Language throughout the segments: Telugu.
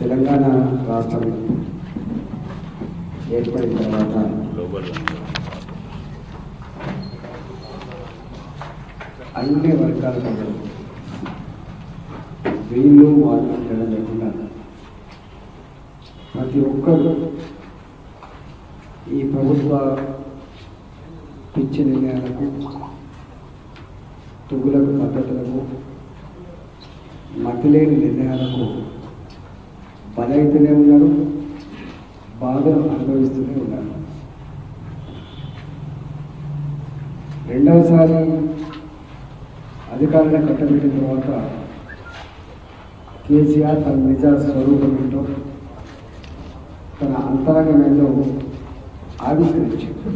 తెలంగాణ రాష్ట్రం ఏర్పడిన తర్వాత అన్ని వర్గాల ప్రజలు వీళ్ళు వాళ్ళు తేడా లేకుండా ప్రతి ఒక్కరు ఈ ప్రభుత్వ పిచ్చి నిర్ణయాలకు తుగులకు పద్ధతులకు మతిలేని నిర్ణయాలకు బలైతూనే ఉన్నారు, బాధలు అనుభవిస్తూనే ఉన్నారు. రెండవసారి అధికారాన్ని కట్టబెట్టిన తర్వాత కేసీఆర్ తన నిజ స్వరూపం ఏంటో తన అంతరంగం ఏంటో ఆవిష్కరించారు.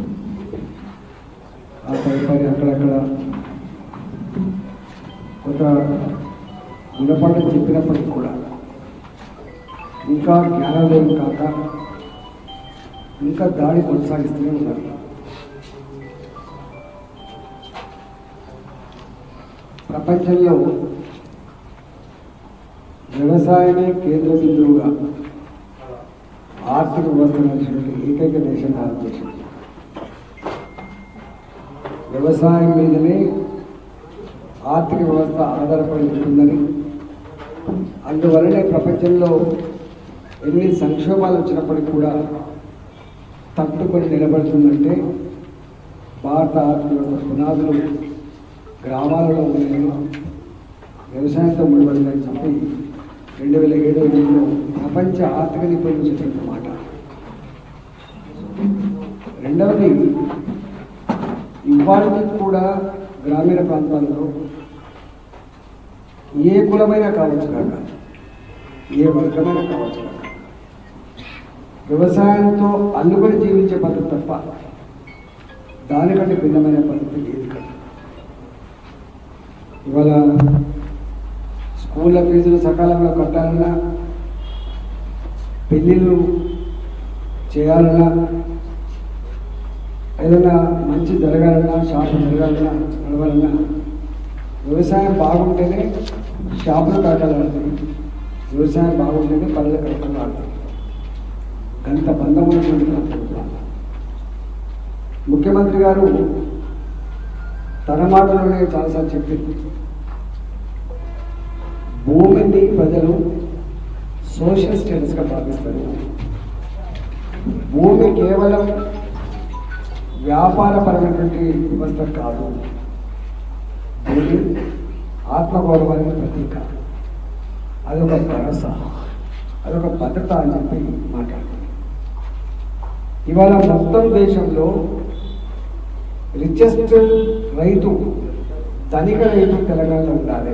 ఆ తదుపరి అక్కడక్కడ కొంత గుణపాఠం చెప్పినప్పటికీ కూడా ఇంకా జ్ఞానోదయం కాక ఇంకా దాడి కొనసాగిస్తూనే ఉన్నారు. ప్రపంచంలో వ్యవసాయమే కేంద్ర బిందువుగా ఆర్థిక వ్యవస్థ నడిచినటువంటి ఏకైక దేశం భారతదేశం. వ్యవసాయం మీదనే ఆర్థిక వ్యవస్థ ఆధారపడి ఉంటుందని, అందువలనే ప్రపంచంలో ఎన్ని సంక్షోభాలు వచ్చినప్పటికీ కూడా తట్టుకొని నిలబడుతుందంటే భారత ఆర్థిక వ్యవస్థ పునాదులు గ్రామాలలో ఉన్నాయని, వ్యవసాయంతో ముడిపడిందని చెప్పి 2007లో ప్రపంచ ఆర్థిక నిపుణులు చెప్పిన మాట. రెండవది, ఇవాళకి కూడా గ్రామీణ ప్రాంతాల్లో ఏ కులమైనా కావచ్చు కాక, ఏ వర్గమైనా కావచ్చు కాక, వ్యవసాయంతో అల్లుకొని జీవించే పద్ధతి తప్ప దానికంటే భిన్నమైన పద్ధతి లేదు కదా. ఇవాళ స్కూళ్ళ ఫీజులు సకాలంలో కట్టాలన్నా, పెళ్ళిళ్ళు చేయాలన్నా, ఏదైనా మంచి జరగాలన్నా, షాపు జరగాలన్నా, నడవాలన్నా వ్యవసాయం బాగుంటేనే షాపులు కట్టాలంటుంది, వ్యవసాయం బాగుంటేనే పనులు కట్టాలంటుంది. గంత బంధం ఉన్నటువంటి ముఖ్యమంత్రి గారు తన మాటలోనే చాలాసార్లు చెప్పింది, భూమిని ప్రజలు సోషల్ స్టేటస్గా భావిస్తారు. భూమి కేవలం వ్యాపారపరమైనటువంటి వ్యవస్థ కాదు, భూమి ఆత్మగౌరవానికి ప్రతీక, అదొక భరోసా, అదొక భద్రత అని చెప్పి మాట్లాడుతుంది. ఇవాళ మొత్తం దేశంలో రిచెస్ట్ రైతు, ధనిక రైతు తెలంగాణలో ఉండాలి.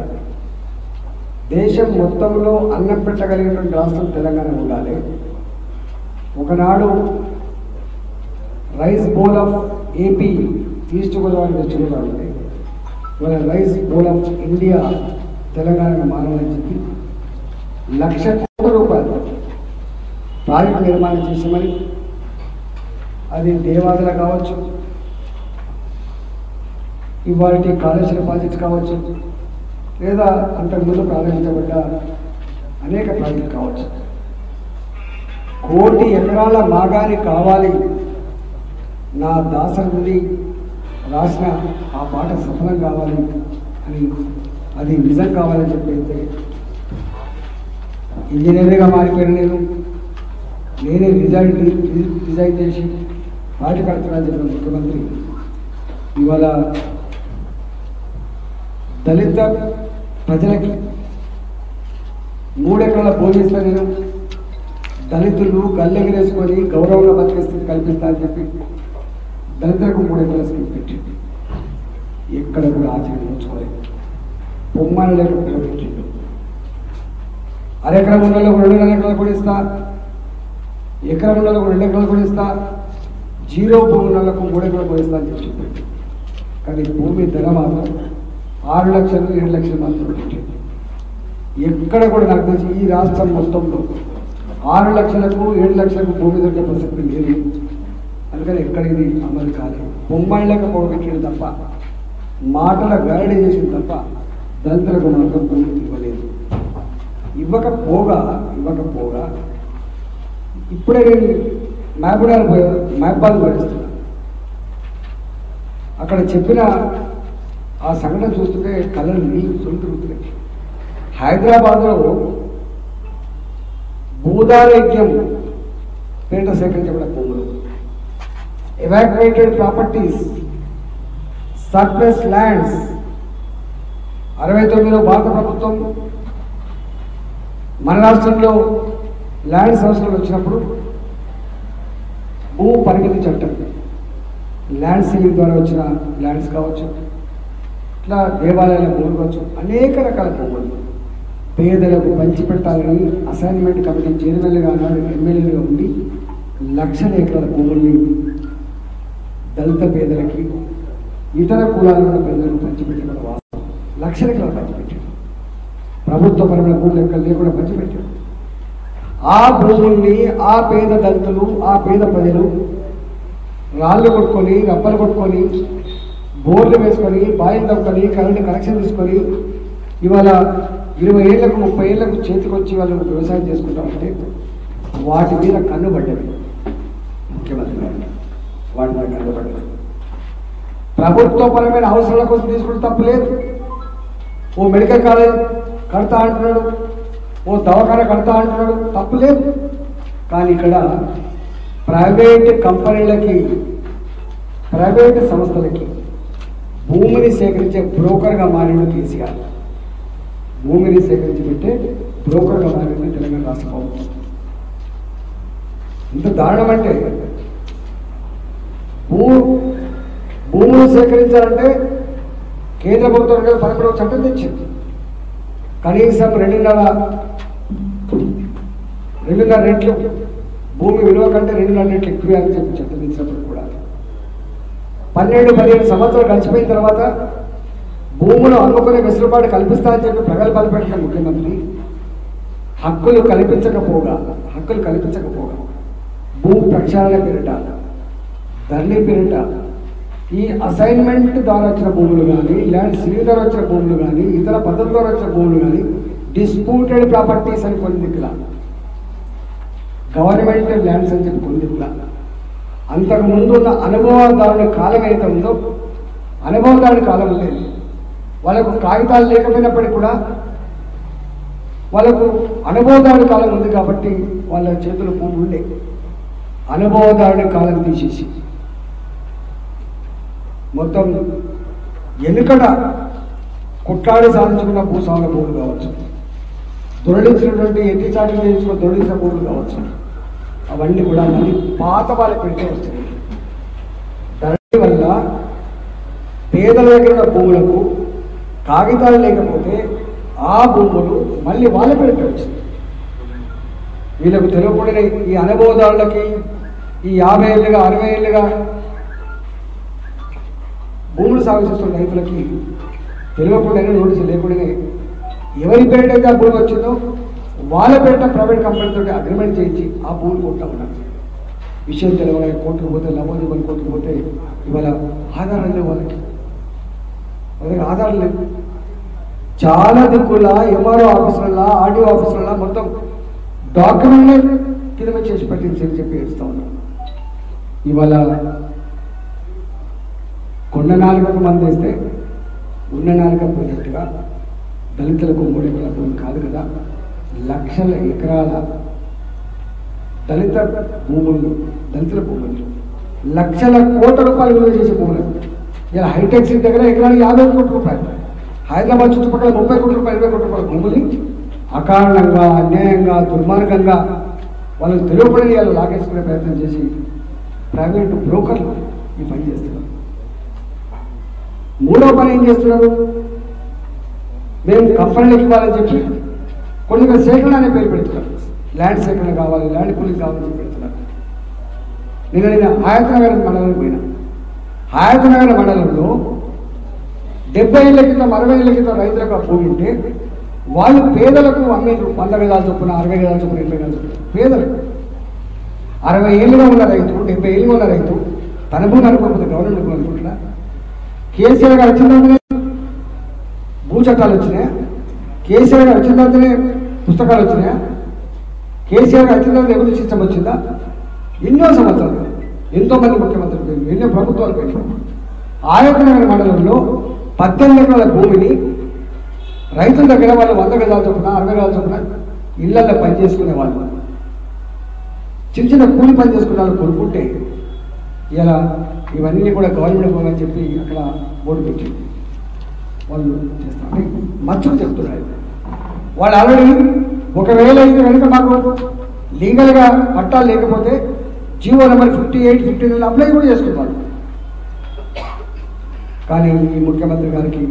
దేశం మొత్తంలో అన్నం పెట్టగలిగినటువంటి రాష్ట్రం తెలంగాణ ఉండాలి. ఒకనాడు rice bowl of AP, East Godavari, West Godavari ఉంది. ఇవాళ rice bowl of India Telangana మానవని చెప్పి 1,00,00,000 కోట్ల రూపాయలు ప్రాజెక్టు నిర్మాణం చేసామని, అది దేవాదుల కావచ్చు, ఇవాళ కాళేశ్వర ప్రాజెక్ట్స్ కావచ్చు, లేదా అంతకుముందు ప్రారంభించబడ్డ అనేక ప్రాజెక్టులు కావచ్చు. 1 కోటి ఎకరాల మాగాని కావాలి, నా దాసరి రాసిన ఆ పాట సఫలం కావాలి అని, అది నిజం కావాలని చెప్పైతే ఇంజనీర్గా మారిపోయిన నేనే డిజైన్ చేసి పాట కడుతున్నాను చెప్పిన ముఖ్యమంత్రి ఇవాళ దళిత ప్రజలకి 3 ఎకరాల భూమిస్తా, నేను దళితులు గల్లెగిరేసుకొని గౌరవంగా బతికే స్థితి కల్పిస్తా అని చెప్పి దళితులకు 3 ఎకరాల స్కీమ్ పెట్టిండు. ఎక్కడ కూడా ఆచరణ ఉంచుకోలేదు, బొమ్మలు లేక పెట్టిండు. అరెకరం ఉన్న వాళ్ళకు 2.5 ఎకరాలు కూడా ఇస్తా, ఎకరం ఉన్న వాళ్ళకు 2 ఎకరాలు కూడా ఇస్తా, జీరో భూమి ఉన్న వాళ్ళకు 3 ఎకరాలు కూడా ఇస్తా అని చెప్పి, కానీ భూమి ధర మాత్రం 6 లక్షలు 7 లక్షలు మాత్రం పెట్టింది. ఎక్కడ కూడా నాకు తెలిసి ఈ రాష్ట్రం మొత్తంలో 6 లక్షలకు 7 లక్షలకు భూమి దొరికే ప్రసక్తి లేదు. అందుకని ఎక్కడ ఇది అమలు కాలేదు. బొమ్మళ్ళక పోగొట్టింది తప్ప, మాటల గారడీ చేసింది తప్ప దళితులకు మాత్రం భూమి ఇవ్వలేదు. ఇవ్వకపోగా ఇప్పుడే నేను మహబాద్ పోయిస్తున్నా. అక్కడ చెప్పిన ఆ సంఘటన చూస్తుంటే కళ్ళను నీళ్ళు తొలుతున్నాయి. హైదరాబాద్లో భూదారోగ్యం పేట సేకరించబడిన భూములు, ఎవాక్యుయేటెడ్ ప్రాపర్టీస్, సర్ప్లస్ ల్యాండ్స్ 69లో భారత ప్రభుత్వం మన రాష్ట్రంలో ల్యాండ్ సమస్యలు వచ్చినప్పుడు భూ పరిమితి చట్టం, ల్యాండ్ సీలింగ్ ద్వారా వచ్చిన ల్యాండ్స్ కావచ్చు, ఇట్లా దేవాలయాల భూములు కావచ్చు, అనేక రకాల భూములు పేదలకు పంచిపెట్టాలని అసైన్మెంట్ కమిటీ చైర్మన్గా నాడు ఎమ్మెల్యేలుగా ఉండి లక్షల ఎకరాల భూముల్ని దళిత పేదలకి ఇతర కులాల పేదలకు పంచిపెట్టిన వాస్తవం. లక్షల ఎకరాలు పంచిపెట్టాడు. ప్రభుత్వపరమైన భూములు ఎక్కడ లేకుండా పంచిపెట్టాడు. ఆ భూముల్ని ఆ పేద దళితులు, ఆ పేద ప్రజలు రాళ్ళు కొట్టుకొని, రప్పలు కొట్టుకొని, బోర్లు వేసుకొని, బాయిలు తవ్వుకొని, కరెంటు కనెక్షన్ తీసుకొని ఇవాళ 20 ఏళ్లకు 30 ఏళ్లకు చేతికొచ్చి వాళ్ళు వ్యవసాయం చేసుకుంటామంటే వాటి మీద కన్నుబడ్డది ముఖ్యమంత్రి గారు. వాటి మీద కన్నుబడ్డది. ప్రభుత్వపరమైన అవసరాల కోసం తీసుకుంటే తప్పు లేదు. ఓ మెడికల్ కాలేజ్ కడతా అంటున్నాడు, ఓ దవాఖాన కడతా అంటున్నాడు, తప్పు లేదు. కానీ ఇక్కడ ప్రైవేట్ కంపెనీలకి, ప్రైవేట్ సంస్థలకి భూమిని సేకరించే బ్రోకర్గా మారిన కేసీఆర్. భూమిని సేకరించి పెట్టే బ్రోకర్గా మారిన తెలంగాణ రాష్ట్ర ప్రభుత్వం. ఇంత దారుణం అంటే భూములు సేకరించాలంటే కేంద్ర ప్రభుత్వం 2011 చట్టం తెచ్చింది. కనీసం 2.5 రెట్లు భూమి విలువ కంటే 2.5 రెట్లు ఎక్కువ అని చెప్పి చట్టం తెచ్చినప్పుడు కూడా 12-15 సంవత్సరాలు గడిచిపోయిన తర్వాత భూములు అమ్ముకునే వెసులుబాటు కల్పిస్తానని చెప్పి ప్రగల్భాలు పెట్టిన ముఖ్యమంత్రి హక్కులు కల్పించకపోగా భూ ప్రక్షాళన పేరిట, ధరణి పేరిట ఈ అసైన్మెంట్ ద్వారా వచ్చిన భూములు కానీ, ల్యాండ్ సీలింగ్ ద్వారా వచ్చిన భూములు కానీ, ఇతర పద్ధతుల ద్వారా వచ్చిన భూములు కానీ డిస్ప్యూటెడ్ ప్రాపర్టీస్ అని కొన్ని దిక్కుల, గవర్నమెంట్ ల్యాండ్స్ అని చెప్పి కొన్ని దిక్కుల, అంతకుముందు ఉన్న అనుభవదారుని కాలం ఏదైతే ఉందో అనుభవదారుని కాలం లేదు. వాళ్ళకు కాగితాలు లేకపోయినప్పటికీ కూడా వాళ్ళకు అనుభవదారుని కాలం ఉంది కాబట్టి వాళ్ళ చేతులు భూమి ఉండే. అనుభవదారుని కాలం తీసేసి మొత్తం ఎన్నికడ కొట్లాడి సాధించుకున్న భూస్వాముల భూములు కావచ్చు, దొరలించినటువంటి ఎట్టి చాటులు చేయించుకున్న దొరలించిన భూములు కావచ్చు, అవన్నీ కూడా మళ్ళీ పాత వాళ్ళ పెడితే వస్తున్నాయి. ధరణి వల్ల పేదల దగ్గర ఉన్న భూములకు కాగితాలు లేకపోతే ఆ భూములు మళ్ళీ వాళ్ళ పెడితే వచ్చింది. వీళ్ళకు తెలియకూడని ఈ అనుభవదారులకి ఈ 50 ఏళ్ళుగా 60 ఏళ్ళుగా భూములు సాగు చేస్తున్న రైతులకి తెలియకుండానే, నోటీసులు లేకుండానే ఎవరి పేరిట అయితే ఆ భూమి వచ్చిందో వాళ్ళ పేరిట ప్రైవేట్ కంపెనీతో అగ్రిమెంట్ చేయించి ఆ భూములు కొంటా ఉన్నారు. విషయం తెలియని కోర్టుకు పోతే, లబోదిబని కోర్టుకు పోతే ఇవాళ ఆధారాలు లేవు, వాళ్ళకి ఆధారాలు లేవు. చాలా దిక్కుల ఎంఆర్ఓ ఆఫీసులలో, ఆర్డీఓ ఆఫీసులలో మొత్తం డాక్యుమెంట్ కింద చేసి పెట్టించి చెప్పి ఏడుస్తూ ఉన్నాం. ఇవాళ కొండ నాలుగకు మంది వేస్తే ఉన్న నాలుగ పోయినట్టుగా దళితులకు 3 ఎకరాల భూమి కాదు కదా, లక్షల ఎకరాల దళితుల భూములు, లక్షల కోట్ల రూపాయలు విలువ చేసే భూములు. ఇలా హైటెక్ సిటీ దగ్గర ఎకరానికి 50 కోట్ల రూపాయలు, హైదరాబాద్ చుట్టుపక్కల 30 కోట్ల రూపాయలు, 20 కోట్ల రూపాయల భూముల్ని అకారణంగా, అన్యాయంగా, దుర్మార్గంగా వాళ్ళకి తెలియకూడని వాళ్ళు లాగేసుకునే ప్రయత్నం చేసి ప్రైవేటు బ్రోకర్లు ఈ పని చేస్తున్నారు. మూడో పని ఏం చేస్తున్నారు, మేము కంపెనీలకు ఇవ్వాలని చెప్పి కొన్ని సేకరణ అనే పేరు పెడుతున్నారు. ల్యాండ్ సేకరణ కావాలి, ల్యాండ్ పూలింగ్ కావాలని చెప్పి పెడుతున్నారు. నేను హయత్నగర్ మండలానికి పోయినా. హయత్నగర్ మండలంలో 70 ఏళ్ల క్రితం 60 ఏళ్ల క్రితం రైతులకు ఆ భూమి ఉంటే వాళ్ళు పేదలకు అమ్మేరు. 100 గజాలు చొప్పున, 60 గజాలు చొప్పున, 80 గజాలు చొప్పున పేదలకు. 60 ఏళ్ళుగా ఉన్న రైతు, 70 ఏళ్ళుగా ఉన్న రైతు తన భూమి అనుకోకపోతే గవర్నమెంట్ భూమి అనుకుంటున్నా. కేసీఆర్ గారు వచ్చిన తర్వాతనే భూ చట్టాలు వచ్చినాయి. కేసీఆర్ గారు వచ్చిన తర్వాతనే పుస్తకాలు వచ్చినాయా? కేసీఆర్ అత్యున్నత రెవెన్యూ సిస్టమ్ వచ్చిందా? ఎన్నో సంవత్సరాలు ఎంతోమంది ముఖ్యమంత్రులు పోయింది, ఎన్నో ప్రభుత్వాలు పోయినాయి. ఆయకనగర్ మండలంలో 18 ఎకరాల భూమిని రైతుల దగ్గర వాళ్ళు 100 గజాల చొప్పున 60 గజాల చొప్పున ఇళ్లలో పనిచేసుకునే వాళ్ళు, చిన్న చిన్న కూలి పని చేసుకునే వాళ్ళు కొనుక్కుంటే ఇలా ఇవన్నీ కూడా గవర్నమెంట్ పోవాలని చెప్పి అక్కడ బోర్డు పెట్టి వాళ్ళు చేస్తారు. మచ్చుకు చెప్తున్నారు వాళ్ళు ఆల్రెడీ. ఒకవేళ ఇది కనుక మాకు లీగల్గా పట్టాలు లేకపోతే జీవో నెంబర్ 58, 59 అప్లై కూడా చేసుకుంటారు. కానీ ఈ ముఖ్యమంత్రి గారికి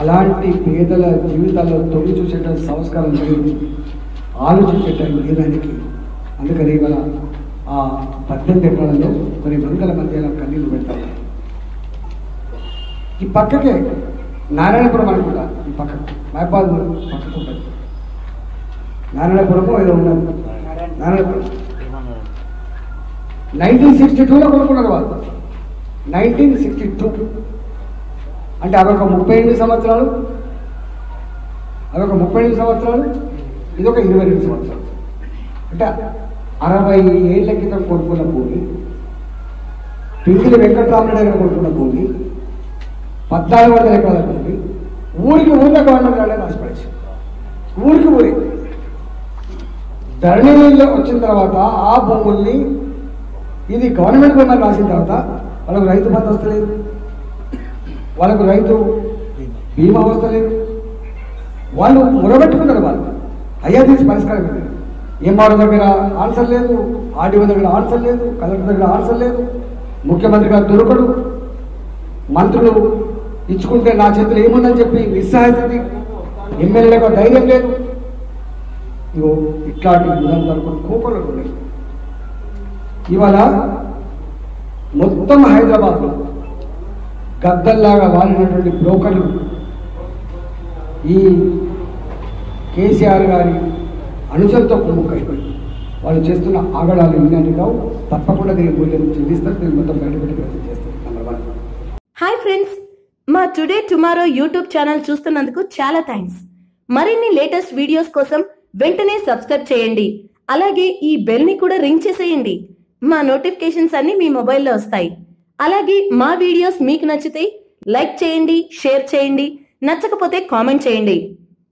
అలాంటి పేదల జీవితాల్లో తొంగి చూసేటువంటి సంస్కారం లేదు, ఆలోచించేటట్టు లేదానికి. అందుకని ఇవాళ ఆ 18 ఎకరాలలో కొన్ని వందల మంది అలా కన్నీళ్ళు పెడతారు. ఈ పక్కకే నారాయణపురం అనుకుంటా, ఈ పక్క మైపాద్ పక్కకు ఉంటుంది నారాయణపురము ఏదో ఉన్నది. నారాయణపురం 1962లో కొనుక్కున్నారు వాళ్ళు. 1962 అంటే అదొక 38 సంవత్సరాలు, అదొక 38 సంవత్సరాలు, ఇదొక 22 సంవత్సరాలు. అంటే 60 ఏళ్ల క్రితం కొనుక్కున్న భూమి, పింగిలి వెంకటరామరెడ్డి దగ్గర కొనుక్కున్న భూమి, 1400 ఎకరాల భూమి ఊరికి ఊరిలో గవర్నమెంట్ వాళ్ళని రాసిపడేసి ఊరికి ఊరి ధరణిలో వచ్చిన తర్వాత ఆ భూముల్ని ఇది గవర్నమెంట్ భూమి రాసిన తర్వాత వాళ్ళకు రైతు బంధు వస్తలేదు, వాళ్ళకు రైతు బీమా వస్తలేదు. వాళ్ళు మురబెట్టుకున్నారు. వాళ్ళు అయ్యా తీసి పరిష్కారం లేదు. ఎంఆర్ఓ దగ్గర ఆన్సర్ లేదు, ఆర్డీఓ దగ్గర ఆన్సర్ లేదు, కలెక్టర్ దగ్గర ఆన్సర్ లేదు, ముఖ్యమంత్రి గారు దొరకడు, మంత్రులు ఇచ్చుకుంటే నా చేతులు ఏముందని చెప్పి నిస్సహాయత, ఎమ్మెల్యేలకు ధైర్యం లేదు. ఇగో ఇట్లాంటి నిరంతరం కోపలు ఉన్నాయి. ఇవాళ మొత్తం హైదరాబాద్లో గద్దల్లాగా వాలినటువంటి బ్రోకర్లు ఈ కేసీఆర్ గారి అనుచరులతో కుమ్ముకైపోయి వాళ్ళు చేస్తున్న ఆగడాలు ఇలాంటి కావు. తప్పకుండా దీని మూల్యం చెల్లిస్తారు. దీన్ని మొత్తం బయటపెట్టి ప్రయత్నం చేస్తారు. నెంబర్ 1. హాయ్ ఫ్రెండ్స్, మా టుడే టుమారో యూట్యూబ్ ఛానల్ చూస్తున్నందుకు చాలా థ్యాంక్స్. మరిన్ని లేటెస్ట్ వీడియోస్ కోసం వెంటనే సబ్స్క్రైబ్ చేయండి. అలాగే ఈ బెల్ ని కూడా రింగ్ చేసేయండి. మా నోటిఫికేషన్స్ అన్ని మీ మొబైల్లో వస్తాయి. అలాగే మా వీడియోస్ మీకు నచ్చితే లైక్ చేయండి, షేర్ చేయండి, నచ్చకపోతే కామెంట్ చేయండి.